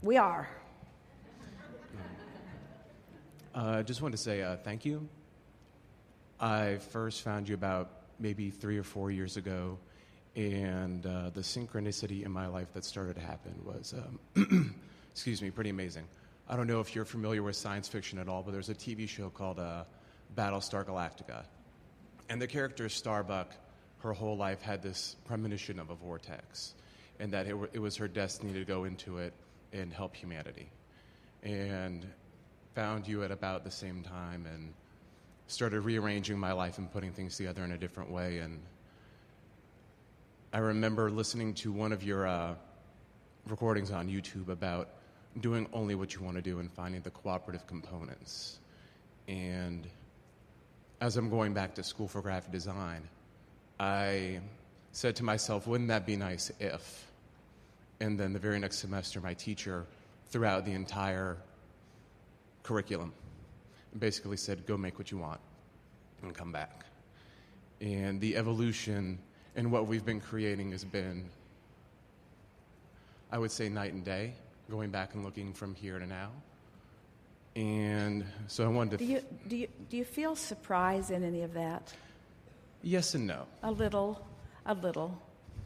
We are. I just wanted to say thank you. I first found you about maybe 3 or 4 years ago, and the synchronicity in my life that started to happen was, pretty amazing. I don't know if you're familiar with science fiction at all, but there's a TV show called Battlestar Galactica. And the character Starbuck, her whole life had this premonition of a vortex, and that it was her destiny to go into it and help humanity. And found you at about the same time and started rearranging my life and putting things together in a different way. And I remember listening to one of your recordings on YouTube about doing only what you want to do and finding the cooperative components. And as I'm going back to school for graphic design, I said to myself, wouldn't that be nice if? And then the very next semester, my teacher threw out the entire curriculum and basically said, go make what you want and come back. And the evolution in what we've been creating has been, I would say, night and day, going back and looking from here to now. And so I wanted to... Do you feel surprise in any of that? Yes and no. A little.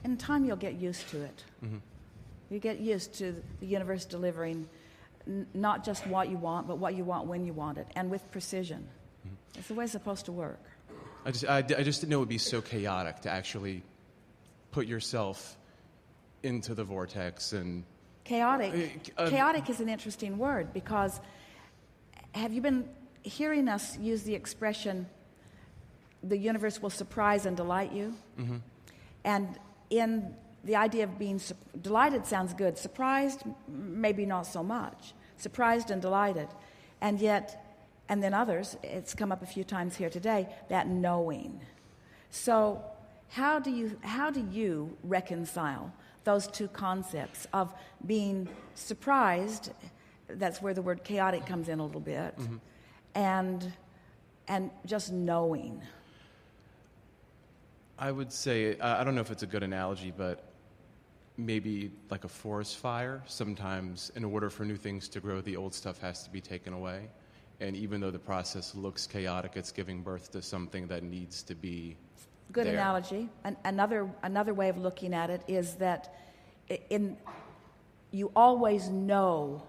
In time, you'll get used to it. Mm-hmm. You get used to the universe delivering not just what you want, but what you want when you want it, and with precision. Mm-hmm. It's the way it's supposed to work. I just didn't know it would be so chaotic to actually put yourself into the vortex. And chaotic. Chaotic is an interesting word, because have you been hearing us use the expression, the universe will surprise and delight you? Mm-hmm. And in the idea of being delighted sounds good. Surprised, maybe not so much. Surprised and delighted. And then others, it's come up a few times here today, that knowing. So how do you reconcile those two concepts of being surprised, that's where the word chaotic comes in a little bit, mm-hmm. and just knowing? I would say, I don't know if it's a good analogy, but maybe like a forest fire. Sometimes in order for new things to grow, the old stuff has to be taken away. And even though the process looks chaotic, it's giving birth to something that needs to be Good there. Analogy. Another way of looking at it is that you always know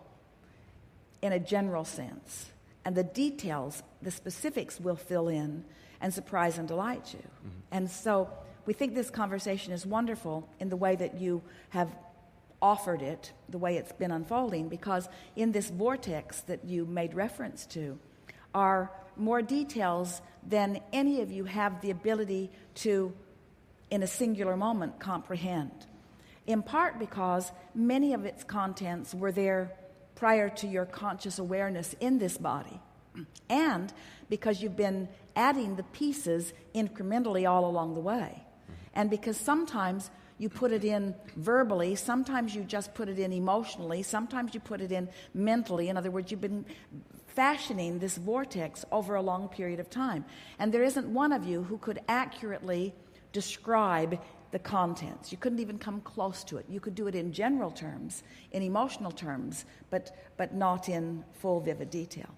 in a general sense, and the details, the specifics will fill in and surprise and delight you. Mm-hmm. And so we think this conversation is wonderful in the way that you have offered it, the way it's been unfolding, because in this vortex that you made reference to are more details than any of you have the ability to, in a singular moment, comprehend. In part because many of its contents were there prior to your conscious awareness in this body, and because you've been adding the pieces incrementally all along the way. And because sometimes you put it in verbally, sometimes you just put it in emotionally, sometimes you put it in mentally. In other words, you've been fashioning this vortex over a long period of time. And there isn't one of you who could accurately describe the contents. You couldn't even come close to it. You could do it in general terms, in emotional terms, but not in full, vivid detail.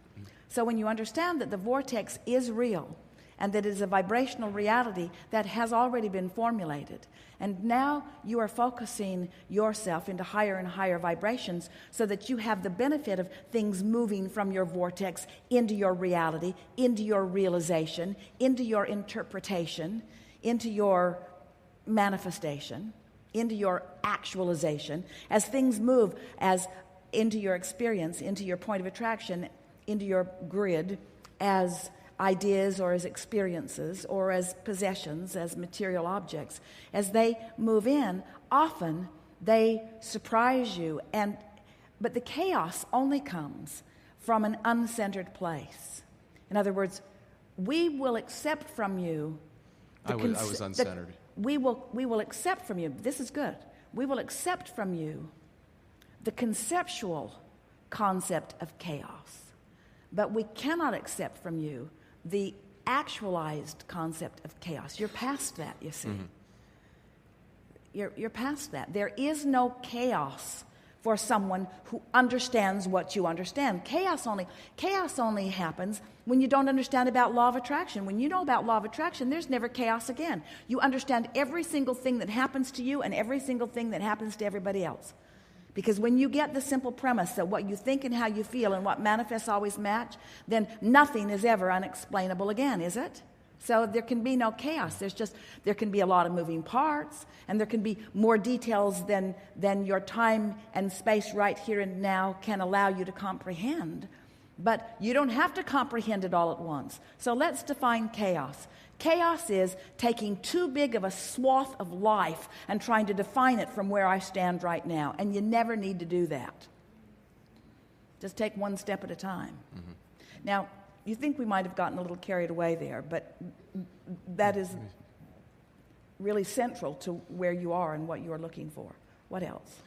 So when you understand that the vortex is real, and that it is a vibrational reality that has already been formulated, and now you are focusing yourself into higher and higher vibrations so that you have the benefit of things moving from your vortex into your reality, into your realization, into your interpretation, into your manifestation, into your actualization, as things move as into your experience, into your point of attraction, into your grid, as ideas or as experiences or as possessions, as material objects. As they move in, often they surprise you, but the chaos only comes from an uncentered place. In other words, we will accept from you I was uncentered. We will accept from you, this is good, we will accept from you the conceptual concept of chaos, but we cannot accept from you the actualized concept of chaos. You're past that, you see. Mm-hmm. You're past that. There is no chaos for someone who understands what you understand. Chaos only happens when you don't understand about law of attraction. When you know about law of attraction, there's never chaos again. You understand every single thing that happens to you and every single thing that happens to everybody else. Because when you get the simple premise that what you think and how you feel and what manifests always match, then nothing is ever unexplainable again, is it? So there can be no chaos. There can be a lot of moving parts, and there can be more details than your time and space right here and now can allow you to comprehend. But you don't have to comprehend it all at once. So let's define chaos. Chaos is taking too big of a swath of life and trying to define it from where I stand right now. And you never need to do that. Just take one step at a time. Mm-hmm. Now, you think we might have gotten a little carried away there, but that is really central to where you are and what you're looking for. What else?